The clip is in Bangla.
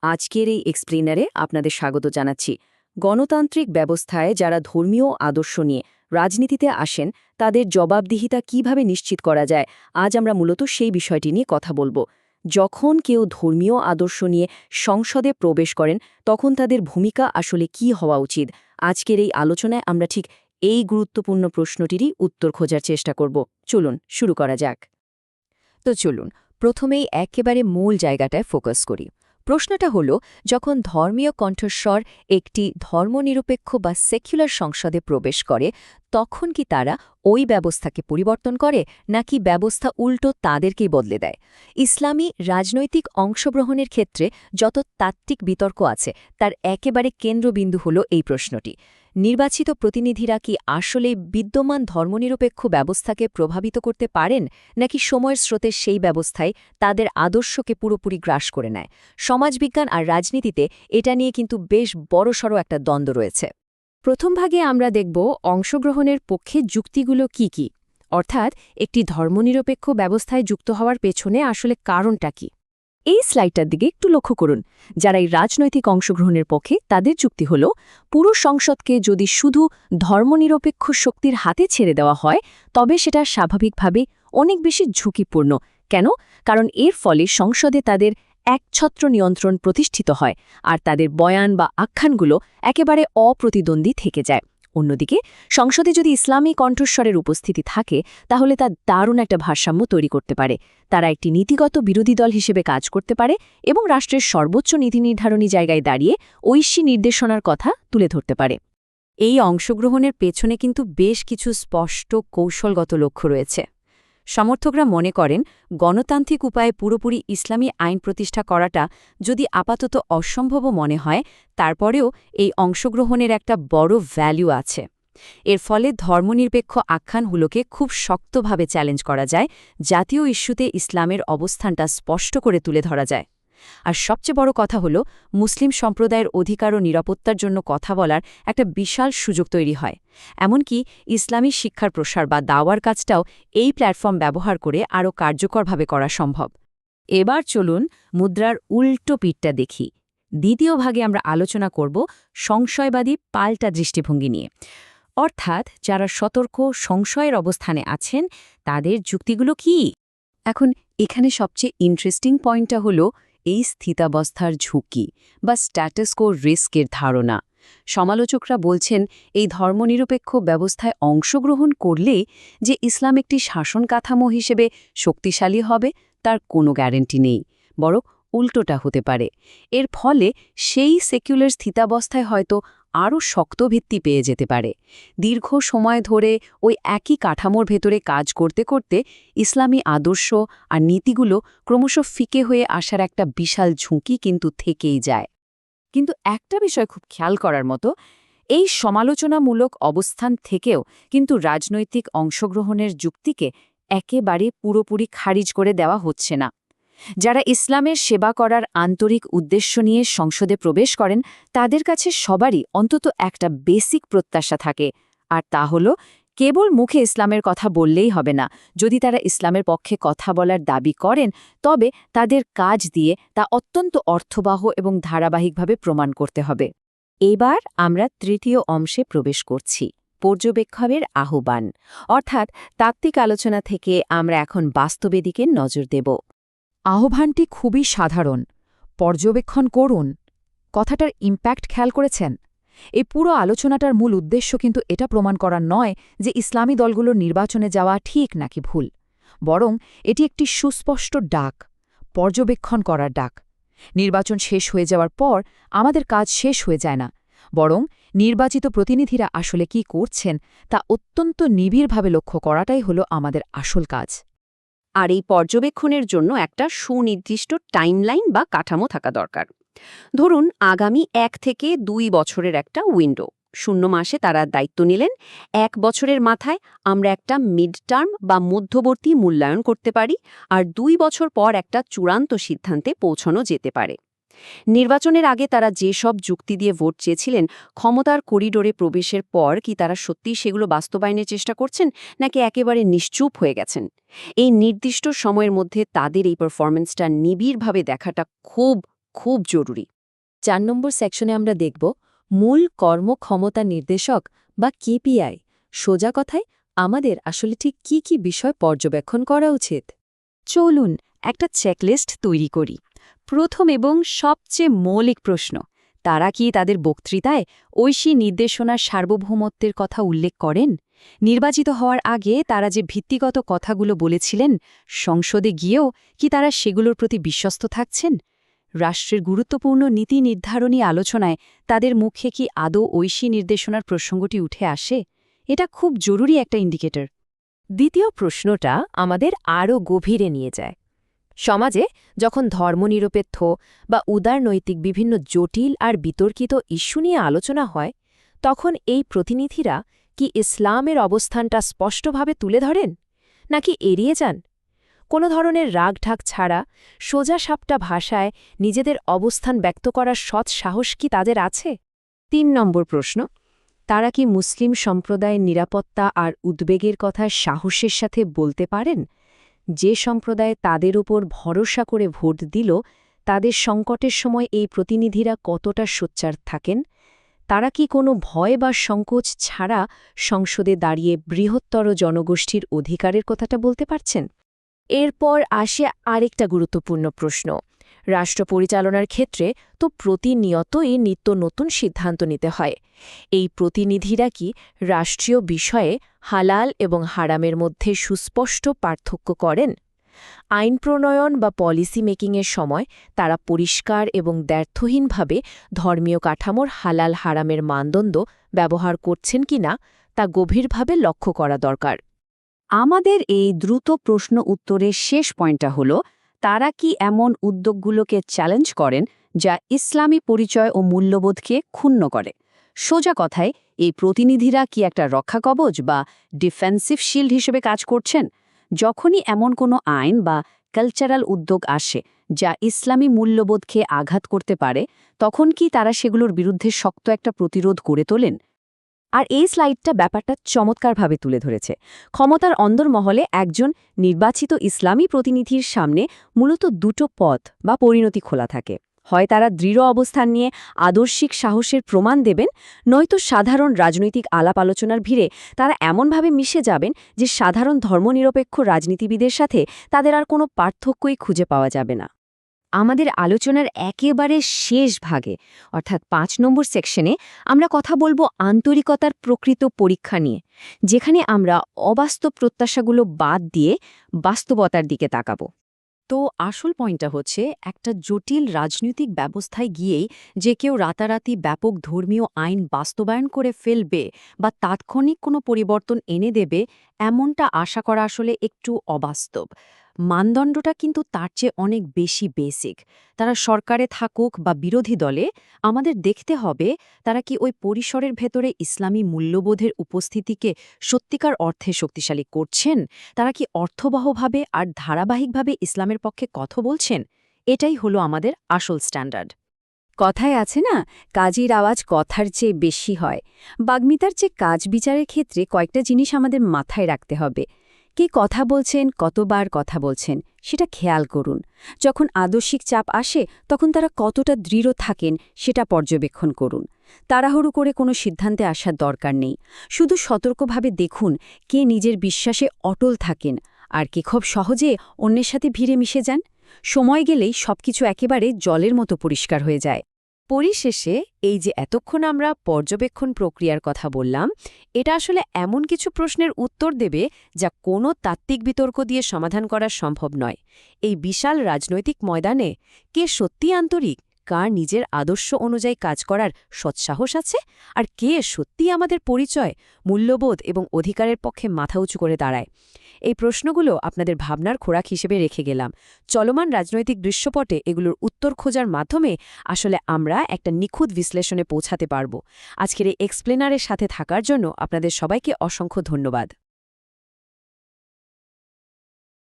আজকের এই এক্সপ্লেনারে আপনাদের স্বাগত জানাচ্ছি। গণতান্ত্রিক ব্যবস্থায় যারা ধর্মীয় আদর্শ নিয়ে রাজনীতিতে আসেন তাদের জবাবদিহিতা কিভাবে নিশ্চিত করা যায়, আজ আমরা মূলত সেই বিষয়টি নিয়ে কথা বলবো। যখন কেউ ধর্মীয় আদর্শ নিয়ে সংসদে প্রবেশ করেন তখন তাদের ভূমিকা আসলে কি হওয়া উচিত? আজকের এই আলোচনায় আমরা ঠিক এই গুরুত্বপূর্ণ প্রশ্নটিরই উত্তর খোঁজার চেষ্টা করব। চলুন শুরু করা যাক। তো চলুন প্রথমেই একেবারে মূল জায়গাটায় ফোকাস করি। প্রশ্নটা হলো, যখন ধর্মীয় কণ্ঠস্বর একটি ধর্মনিরপেক্ষ বা সেকুলার সংসদে প্রবেশ করে তখন কি তারা ওই ব্যবস্থাকে পরিবর্তন করে, নাকি ব্যবস্থা উল্টো তাদেরকেই বদলে দেয়? ইসলামী রাজনৈতিক অংশগ্রহণের ক্ষেত্রে যত তাত্ত্বিক বিতর্ক আছে তার একেবারে কেন্দ্রবিন্দু হল এই প্রশ্নটি। নির্বাচিত প্রতিনিধিরা কি আসলে বিদ্যমান ধর্মনিরপেক্ষ ব্যবস্থাকে প্রভাবিত করতে পারেন, নাকি সময়ের স্রোতে সেই ব্যবস্থায় তাদের আদর্শকে পুরোপুরি গ্রাস করে নেয়? সমাজবিজ্ঞান আর রাজনীতিতে এটা নিয়ে কিন্তু বেশ বড়সড় একটা দ্বন্দ্ব রয়েছে। প্রথম ভাগে আমরা দেখব অংশগ্রহণের পক্ষে যুক্তিগুলো কি কি, অর্থাৎ একটি ধর্মনিরপেক্ষ ব্যবস্থায় যুক্ত হওয়ার পেছনে আসলে কারণটা কি। এই স্লাইডটার দিকে একটু লক্ষ্য করুন। যারা এই রাজনৈতিক অংশগ্রহণের পক্ষে তাদের যুক্তি হল, পুরো সংসদকে যদি শুধু ধর্মনিরপেক্ষ শক্তির হাতে ছেড়ে দেওয়া হয় তবে সেটা স্বাভাবিকভাবে অনেক বেশি ঝুঁকিপূর্ণ। কেন? কারণ এর ফলে সংসদে তাদের একছত্র নিয়ন্ত্রণ প্রতিষ্ঠিত হয় আর তাদের বয়ান বা আখ্যানগুলো একেবারে অপ্রতিদ্বন্দ্বী থেকে যায়। অন্যদিকে সংসদে যদি ইসলামী কণ্ঠস্বরের উপস্থিতি থাকে তাহলে তা দারুণ একটা ভারসাম্য তৈরি করতে পারে। তারা একটি নীতিগত বিরোধী দল হিসেবে কাজ করতে পারে এবং রাষ্ট্রের সর্বোচ্চ নীতি নির্ধারণী জায়গায় দাঁড়িয়ে ঐশী নির্দেশনার কথা তুলে ধরতে পারে। এই অংশগ্রহণের পেছনে কিন্তু বেশ কিছু স্পষ্ট কৌশলগত লক্ষ্য রয়েছে। সমর্থকরা মনে করেন, গণতান্ত্রিক উপায়ে পুরোপুরি ইসলামী আইন প্রতিষ্ঠা করাটা যদি আপাতত অসম্ভব মনে হয়, তারপরেও এই অংশগ্রহণের একটা বড় ভ্যালু আছে। এর ফলে ধর্মনিরপেক্ষ আখ্যানগুলোকে খুব শক্তভাবে চ্যালেঞ্জ করা যায়, জাতীয় ইস্যুতে ইসলামের অবস্থানটা স্পষ্ট করে তুলে ধরা যায়। আর সবচেয়ে বড় কথা হল, মুসলিম সম্প্রদায়ের অধিকার ও নিরাপত্তার জন্য কথা বলার একটা বিশাল সুযোগ তৈরি হয়। এমনকি ইসলামী শিক্ষার প্রসার বা দাওয়ার কাজটাও এই প্ল্যাটফর্ম ব্যবহার করে আরও কার্যকরভাবে করা সম্ভব। এবার চলুন মুদ্রার উল্টো পিঠটা দেখি। দ্বিতীয় ভাগে আমরা আলোচনা করব সংশয়বাদী পাল্টা দৃষ্টিভঙ্গি নিয়ে, অর্থাৎ যারা সতর্ক সংশয়ের অবস্থানে আছেন তাদের যুক্তিগুলো কি। এখন এখানে সবচেয়ে ইন্টারেস্টিং পয়েন্টটা হলো এই স্থিতাবস্থার ঝুঁকি বা স্ট্যাটাস কো রিস্কের ধারণা। সমালোচকরা বলছেন, এই ধর্মনিরপেক্ষ ব্যবস্থায় অংশগ্রহণ করলে যে ইসলাম একটি শাসন কাঠামো হিসেবে শক্তিশালী হবে তার কোনো গ্যারান্টি নেই, বরং উল্টোটা হতে পারে। এর ফলে সেই সেকুলার স্থিতাবস্থায় হয়তো আরও শক্ত ভিত্তি পেয়ে যেতে পারে। দীর্ঘ সময় ধরে ওই একই কাঠামোর ভেতরে কাজ করতে করতে ইসলামী আদর্শ আর নীতিগুলো ক্রমশ ফিকে হয়ে আসার একটা বিশাল ঝুঁকি কিন্তু থেকেই যায়। কিন্তু একটা বিষয় খুব খেয়াল করার মতো, এই সমালোচনামূলক অবস্থান থেকেও কিন্তু রাজনৈতিক অংশগ্রহণের যুক্তিকে একেবারে পুরোপুরি খারিজ করে দেওয়া হচ্ছে না। যারা ইসলামের সেবা করার আন্তরিক উদ্দেশ্য নিয়ে সংসদে প্রবেশ করেন তাদের কাছে সবারই অন্তত একটা বেসিক প্রত্যাশা থাকে, আর তা হল কেবল মুখে ইসলামের কথা বললেই হবে না। যদি তারা ইসলামের পক্ষে কথা বলার দাবি করেন তবে তাদের কাজ দিয়ে তা অত্যন্ত অর্থবহ এবং ধারাবাহিকভাবে প্রমাণ করতে হবে। এবার আমরা তৃতীয় অংশে প্রবেশ করছি, পর্যবেক্ষণের আহ্বান। অর্থাৎ তাত্ত্বিক আলোচনা থেকে আমরা এখন বাস্তবের দিকে নজর দেব। আহ্বানটি খুবই সাধারণ, পর্যবেক্ষণ করুন। কথাটার ইম্প্যাক্ট খেয়াল করেছেন? এই পুরো আলোচনাটার মূল উদ্দেশ্য কিন্তু এটা প্রমাণ করা নয় যে ইসলামী দলগুলোর নির্বাচনে যাওয়া ঠিক নাকি ভুল, বরং এটি একটি সুস্পষ্ট ডাক, পর্যবেক্ষণ করার ডাক। নির্বাচন শেষ হয়ে যাওয়ার পর আমাদের কাজ শেষ হয়ে যায় না, বরং নির্বাচিত প্রতিনিধিরা আসলে কি করছেন তা অত্যন্ত নিবিড়ভাবে লক্ষ্য করাটাই হলো আমাদের আসল কাজ। আর এই পর্যবেক্ষণের জন্য একটা সুনির্দিষ্ট টাইমলাইন বা কাঠামো থাকা দরকার। ধরুন আগামী 1 থেকে 2 বছরের একটা উইন্ডো, 0 মাসে তারা দায়িত্ব নিলেন। 1 বছরের মাথায় আমরা একটা মিড টার্ম বা মধ্যবর্তী মূল্যায়ন করতে পারি, আর 2 বছর পর একটা চূড়ান্ত সিদ্ধান্তে পৌঁছানো যেতে পারে। নির্বাচনের আগে তারা যেসব যুক্তি দিয়ে ভোট চেয়েছিলেন, ক্ষমতার করিডোরে প্রবেশের পর কি তারা সত্যিই সেগুলো বাস্তবায়নের চেষ্টা করছেন, নাকি একেবারে নিশ্চুপ হয়ে গেছেন? এই নির্দিষ্ট সময়ের মধ্যে তাদের এই পারফরম্যান্সটা নিবিড়ভাবে দেখাটা খুব খুব জরুরি। 4 নম্বর সেকশনে আমরা দেখব মূল কর্মক্ষমতা নির্দেশক বা কেপিআই। সোজা কথায় আমাদের আসলে ঠিক কি কি বিষয় পর্যবেক্ষণ করা উচিত। চলুন একটা চেকলিস্ট তৈরি করি। প্রথম এবং সবচেয়ে মৌলিক প্রশ্ন, তারা কি তাদের বক্তৃতায় ঐশী নির্দেশনার সার্বভৌমত্বের কথা উল্লেখ করেন? নির্বাচিত হওয়ার আগে তারা যে ভিত্তিগত কথাগুলো বলেছিলেন, সংসদে গিয়েও কি তারা সেগুলোর প্রতি বিশ্বস্ত থাকছেন? রাষ্ট্রের গুরুত্বপূর্ণ নীতি নির্ধারণী আলোচনায় তাদের মুখে কি আদৌ ঐশী নির্দেশনার প্রসঙ্গটি উঠে আসে? এটা খুব জরুরি একটা ইন্ডিকেটর। দ্বিতীয় প্রশ্নটা আমাদের আরও গভীরে নিয়ে যায়। সমাজে যখন ধর্মনিরপেক্ষ বা উদারনৈতিক বিভিন্ন জটিল আর বিতর্কিত ইস্যু নিয়ে আলোচনা হয়, তখন এই প্রতিনিধিরা কি ইসলামের অবস্থানটা স্পষ্টভাবে তুলে ধরেন, নাকি এড়িয়ে যান? কোনো ধরনের রাগঢাক ছাড়া সোজাসাপটা ভাষায় নিজেদের অবস্থান ব্যক্ত করার সৎ সাহস কি তাদের আছে? 3 নম্বর প্রশ্ন, তারা কি মুসলিম সম্প্রদায়ের নিরাপত্তা আর উদ্বেগের কথা সাহসের সাথে বলতে পারেন? যে সম্প্রদায় তাদের ওপর ভরসা করে ভোট দিল, তাদের সংকটের সময় এই প্রতিনিধিরা কতটা সোচ্চার থাকেন? তারা কি কোনো ভয় বা সংকোচ ছাড়া সংসদে দাঁড়িয়ে বৃহত্তর জনগোষ্ঠীর অধিকারের কথাটা বলতে পারছেন? এরপর আসে আরেকটা গুরুত্বপূর্ণ প্রশ্ন। রাষ্ট্র পরিচালনার ক্ষেত্রে তো প্রতিনিয়তই নিত্য নতুন সিদ্ধান্ত নিতে হয়। এই প্রতিনিধিরা কি রাষ্ট্রীয় বিষয়ে হালাল এবং হারামের মধ্যে সুস্পষ্ট পার্থক্য করেন? আইন প্রণয়ন বা পলিসি মেকিংয়ের সময় তারা পরিষ্কার এবং দ্ব্যর্থহীনভাবে ধর্মীয় কাঠামোর হালাল হারামের মানদণ্ড ব্যবহার করছেন কিনা তা গভীরভাবে লক্ষ্য করা দরকার। আমাদের এই দ্রুত প্রশ্ন উত্তরের শেষ পয়েন্টটা হল, তারা কি এমন উদ্যোগগুলোকে চ্যালেঞ্জ করেন যা ইসলামী পরিচয় ও মূল্যবোধকে ক্ষুণ্ণ করে? সোজা কথায় এই প্রতিনিধিরা কি একটা রক্ষাকবচ বা ডিফেন্সিভ শিল্ড হিসেবে কাজ করছেন? যখনই এমন কোনো আইন বা কালচারাল উদ্যোগ আসে যা ইসলামী মূল্যবোধকে আঘাত করতে পারে, তখন কি তারা সেগুলোর বিরুদ্ধে শক্ত একটা প্রতিরোধ গড়ে তোলেন? আর এই স্লাইডটা ব্যাপারটা চমৎকারভাবে তুলে ধরেছে। ক্ষমতার অন্দরমহলে একজন নির্বাচিত ইসলামী প্রতিনিধির সামনে মূলত দুটো পথ বা পরিণতি খোলা থাকে। হয় তারা দৃঢ় অবস্থান নিয়ে আদর্শিক সাহসের প্রমাণ দেবেন, নয়তো সাধারণ রাজনৈতিক আলাপ আলোচনার ভিড়ে তারা এমনভাবে মিশে যাবেন যে সাধারণ ধর্মনিরপেক্ষ রাজনীতিবিদের সাথে তাদের আর কোনো পার্থক্যই খুঁজে পাওয়া যাবে না। আমাদের আলোচনার একেবারে শেষ ভাগে, অর্থাৎ 5 নম্বর সেকশনে, আমরা কথা বলবো আন্তরিকতার প্রকৃত পরীক্ষা নিয়ে, যেখানে আমরা অবাস্তব প্রত্যাশাগুলো বাদ দিয়ে বাস্তবতার দিকে তাকাবো। তো আসল পয়েন্টটা হচ্ছে, একটা জটিল রাজনৈতিক ব্যবস্থায় গিয়েই যে কেউ রাতারাতি ব্যাপক ধর্মীয় আইন বাস্তবায়ন করে ফেলবে বা তাৎক্ষণিক কোনো পরিবর্তন এনে দেবে, এমনটা আশা করা আসলে একটু অবাস্তব। মানদণ্ডটা কিন্তু তার চেয়ে অনেক বেশি বেসিক। তারা সরকারে থাকুক বা বিরোধী দলে, আমাদের দেখতে হবে তারা কি ওই পরিসরের ভেতরে ইসলামী মূল্যবোধের উপস্থিতিকে সত্যিকার অর্থে শক্তিশালী করছেন, তারা কি অর্থবহভাবে আর ধারাবাহিকভাবে ইসলামের পক্ষে কথা বলছেন। এটাই হলো আমাদের আসল স্ট্যান্ডার্ড। কথায় আছে না, কাজীর আওয়াজ কথার চেয়ে বেশি হয়। বাগ্মিতার চেয়ে কাজ বিচারের ক্ষেত্রে কয়েকটা জিনিস আমাদের মাথায় রাখতে হবে। কে কথা বলছেন, কতবার কথা বলছেন, সেটা খেয়াল করুন। যখন আদর্শিক চাপ আসে, তখন তারা কতটা দৃঢ় থাকেন সেটা পর্যবেক্ষণ করুন। তাড়াহুড়ো করে কোনো সিদ্ধান্তে আসার দরকার নেই। শুধু সতর্কভাবে দেখুন কে নিজের বিশ্বাসে অটল থাকেন আর কে খুব সহজে অন্যের সাথে ভিড়ে মিশে যান। সময় গেলেই সবকিছু একেবারে জলের মতো পরিষ্কার হয়ে যায়। পরিশেষে এই যে এতক্ষণ আমরা পর্যবেক্ষণ প্রক্রিয়ার কথা বললাম, এটা আসলে এমন কিছু প্রশ্নের উত্তর দেবে যা কোনো তাত্ত্বিক বিতর্ক দিয়ে সমাধান করা সম্ভব নয়। এই বিশাল রাজনৈতিক ময়দানে কে সত্যি আন্তরিক, কার নিজের আদর্শ অনুযায়ী কাজ করার সৎসাহস আছে, আর কে সত্যি আমাদের পরিচয়, মূল্যবোধ এবং অধিকারের পক্ষে মাথা উঁচু করে দাঁড়ায়, এই প্রশ্নগুলো আপনাদের ভাবনার খোরাক হিসেবে রেখে গেলাম। চলমান রাজনৈতিক দৃশ্যপটে এগুলোর উত্তর খোঁজার মাধ্যমে আসলে আমরা একটা নিখুঁত বিশ্লেষণে পৌঁছাতে পারব। আজকের এই এক্সপ্লেনারের সাথে থাকার জন্য আপনাদের সবাইকে অসংখ্য ধন্যবাদ।